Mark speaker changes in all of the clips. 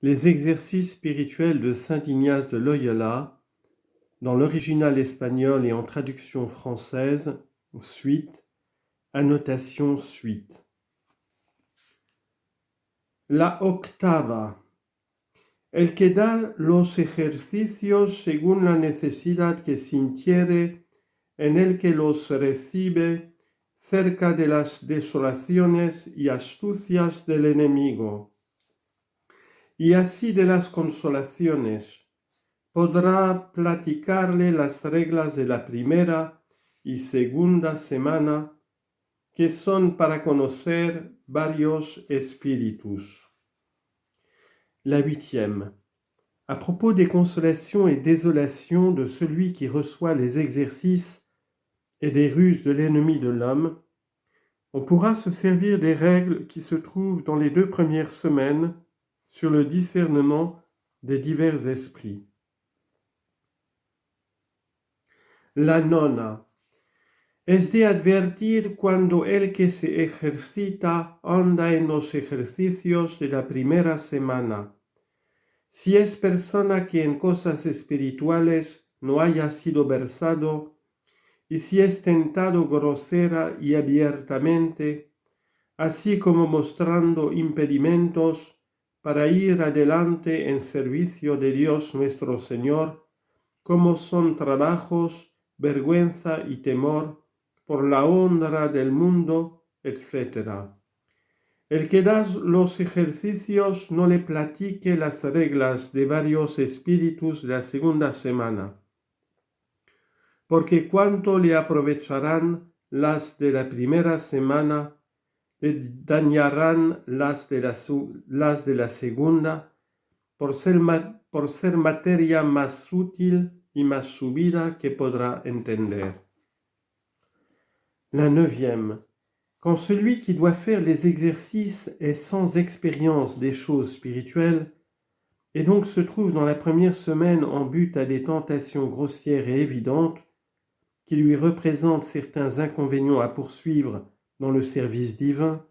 Speaker 1: Les exercices spirituels de saint Ignace de Loyola, dans l'original espagnol et en traduction française, suite, annotation suite. La octava. El que da los ejercicios según la necesidad que sintiere, en el que los recibe, cerca de las desolaciones y astucias del enemigo. Y así de las consolaciones, podrá platicarle las reglas de la primera y segunda semana, que son para conocer varios espíritus. La huitième. À propos des consolations et désolations de celui qui reçoit les exercices et des ruses de l'ennemi de l'homme, on pourra se servir des règles qui se trouvent dans les 2 premières semaines sur le discernement des divers esprits. La nona. Es de advertir cuando el que se ejercita anda en los ejercicios de la primera semana. Si es persona que en cosas espirituales no haya sido versado, y si es tentado grosera y abiertamente, así como mostrando impedimentos para ir adelante en servicio de Dios nuestro Señor, como son trabajos, vergüenza y temor, por la honra del mundo, etc. El que da los ejercicios no le platique las reglas de varios espíritus de la segunda semana, porque cuánto le aprovecharán las de la primera semana, le dañarán las de la segunda, por ser materia más útil y más subida que podrá entender. La neuvième. Quand celui qui doit faire les exercices est sans expérience des choses spirituelles, et donc se trouve dans la première semaine en but à des tentations grossières et évidentes, qui lui représentent certains inconvénients à poursuivre dans le service divin,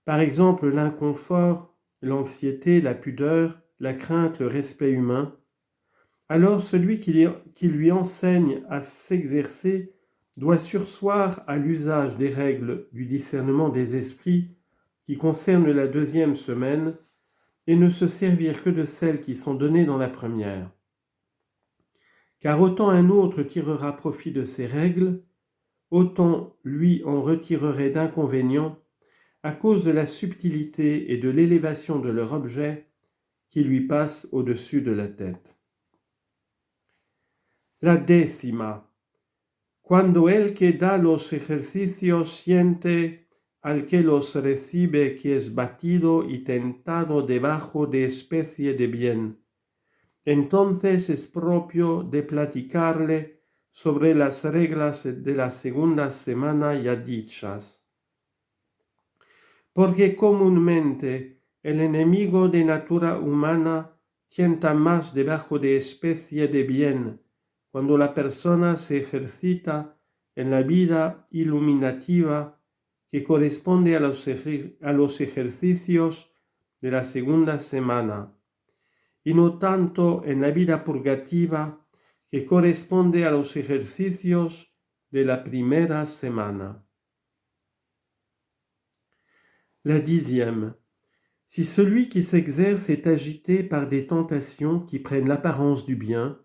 Speaker 1: par exemple l'inconfort, l'anxiété, la pudeur, la crainte, le respect humain, alors celui qui lui enseigne à s'exercer doit surseoir à l'usage des règles du discernement des esprits qui concernent la deuxième semaine et ne se servir que de celles qui sont données dans la première. Car autant un autre tirera profit de ces règles, autant lui en retirerait d'inconvénients à cause de la subtilité et de l'élévation de leur objet qui lui passe au-dessus de la tête. La décima. Cuando el que da los ejercicios siente al que los recibe que es batido y tentado debajo de especie de bien, entonces es propio de platicarle sobre las reglas de la segunda semana ya dichas. Porque comúnmente el enemigo de natura humana tienta más debajo de especie de bien, cuando la persona se ejercita en la vida iluminativa que corresponde a los ejercicios de la segunda semana, y no tanto en la vida purgativa que corresponde a los ejercicios de la primera semana. La dixième. Si celui qui s'exerce est agité par des tentations qui prennent l'apparence du bien,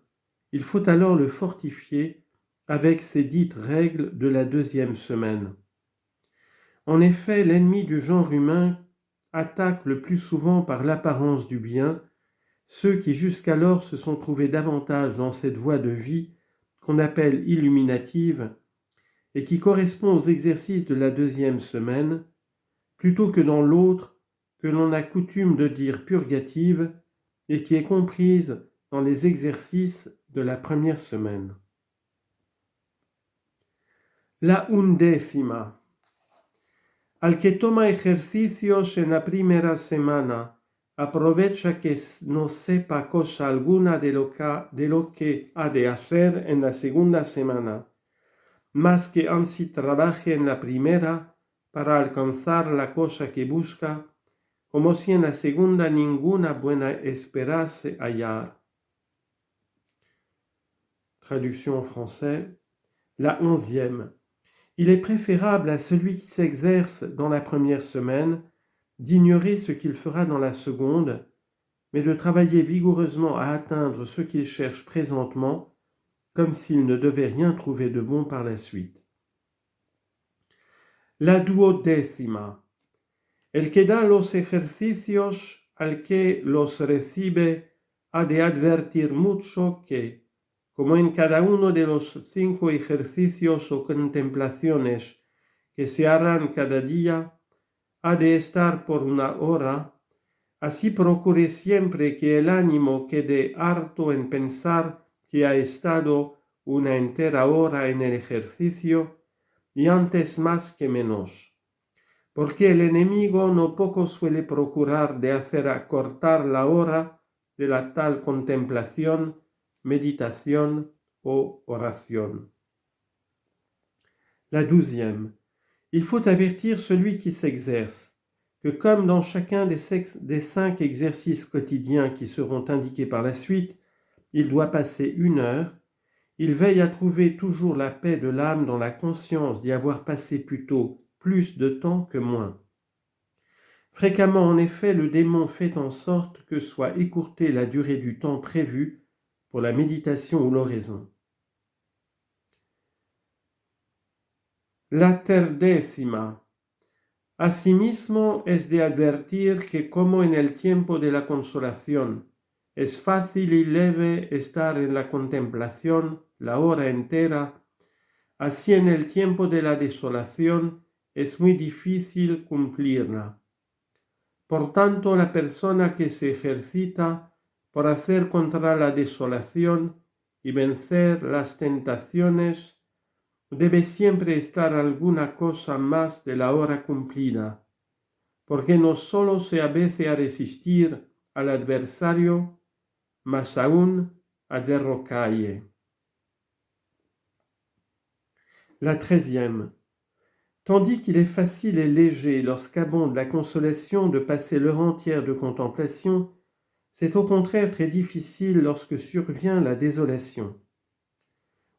Speaker 1: il faut alors le fortifier avec ces dites règles de la deuxième semaine. En effet, l'ennemi du genre humain attaque le plus souvent par l'apparence du bien ceux qui jusqu'alors se sont trouvés davantage dans cette voie de vie qu'on appelle illuminative et qui correspond aux exercices de la deuxième semaine, plutôt que dans l'autre que l'on a coutume de dire purgative et qui est comprise dans les exercices de la première semaine. La undécima. Al que toma ejercicios en la primera semana, aprovecha que no sepa cosa alguna de lo que ha de hacer en la segunda semana, más que ansí trabaje en la primera para alcanzar la cosa que busca, como si en la segunda ninguna buena esperase hallar. Traduction en français. La 11e. Il est préférable à celui qui s'exerce dans la première semaine d'ignorer ce qu'il fera dans la seconde, mais de travailler vigoureusement à atteindre ce qu'il cherche présentement, comme s'il ne devait rien trouver de bon par la suite. La 12. El que da los ejercicios al que los recibe ha de advertir mucho que, como en cada uno de los 5 ejercicios o contemplaciones que se harán cada día, ha de estar por una hora, así procure siempre que el ánimo quede harto en pensar que ha estado una entera hora en el ejercicio, y antes más que menos, porque el enemigo no poco suele procurar de hacer acortar la hora de la tal contemplación, meditación o oración. La 12e. Il faut avertir celui qui s'exerce que comme dans chacun des 5 exercices quotidiens qui seront indiqués par la suite, il doit passer 1 heure, il veille à trouver toujours la paix de l'âme dans la conscience d'y avoir passé plutôt plus de temps que moins. Fréquemment, en effet, le démon fait en sorte que soit écourtée la durée du temps prévu pour la méditation ou l'oraison. La 13. Asimismo, es de advertir que como en el tiempo de la consolación es fácil y leve estar en la contemplación la hora entera, así en el tiempo de la desolación es muy difícil cumplirla. Por tanto, la persona que se ejercita por hacer contra la desolación y vencer las tentaciones debe siempre estar alguna cosa más de la hora cumplida, porque no solo se avece a resistir al adversario, mas aún a derrocalle. La 13e. Tandis qu'il est facile et léger lorsqu'abonde la consolation de passer l'heure entière de contemplation, c'est au contraire très difficile lorsque survient la désolation.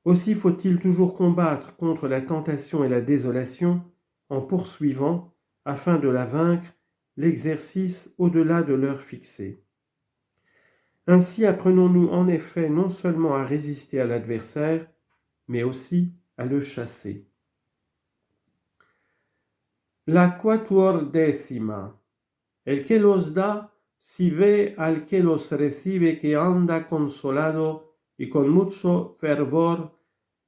Speaker 1: Aussi faut-il toujours combattre contre la tentation et la désolation en poursuivant, afin de la vaincre, l'exercice au-delà de l'heure fixée. Ainsi apprenons-nous en effet non seulement à résister à l'adversaire, mais aussi à le chasser. La 14. El que los da, si ve al que los recibe que anda consolado y con mucho fervor,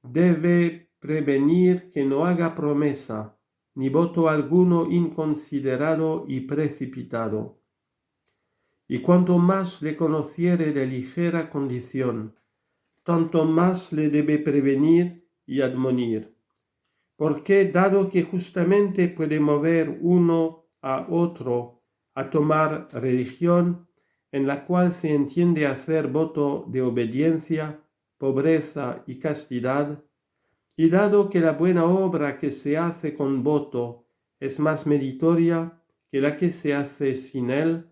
Speaker 1: debe prevenir que no haga promesa, ni voto alguno inconsiderado y precipitado. Y cuanto más le conociere de ligera condición, tanto más le debe prevenir y admonir. Porque dado que justamente puede mover uno a otro a tomar religión, en la cual se entiende hacer voto de obediencia, pobreza y castidad, y dado que la buena obra que se hace con voto es más meritoria que la que se hace sin él,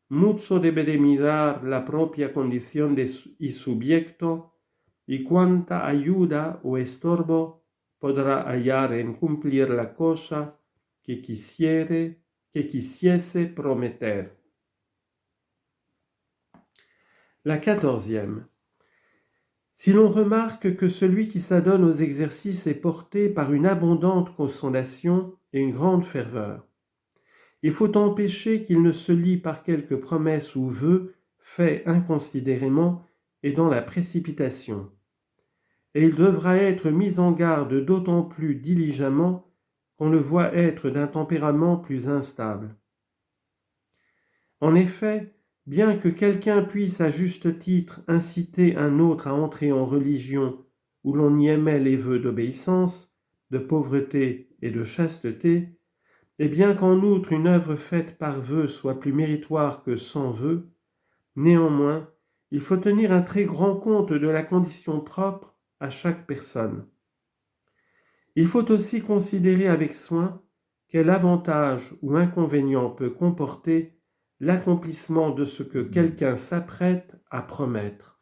Speaker 1: mucho debe de mirar la propia condición y subyecto, y cuánta ayuda o estorbo podrá hallar en cumplir la cosa que quisiese prometer. La 14e. Si l'on remarque que celui qui s'adonne aux exercices est porté par une abondante consolation et une grande ferveur, il faut empêcher qu'il ne se lie par quelques promesses ou vœux faits inconsidérément et dans la précipitation. Et il devra être mis en garde d'autant plus diligemment qu'on le voit être d'un tempérament plus instable. En effet, bien que quelqu'un puisse à juste titre inciter un autre à entrer en religion où l'on y émet les vœux d'obéissance, de pauvreté et de chasteté, et bien qu'en outre une œuvre faite par vœu soit plus méritoire que sans vœu, néanmoins, il faut tenir un très grand compte de la condition propre à chaque personne. Il faut aussi considérer avec soin quel avantage ou inconvénient peut comporter l'accomplissement de ce que quelqu'un s'apprête à promettre.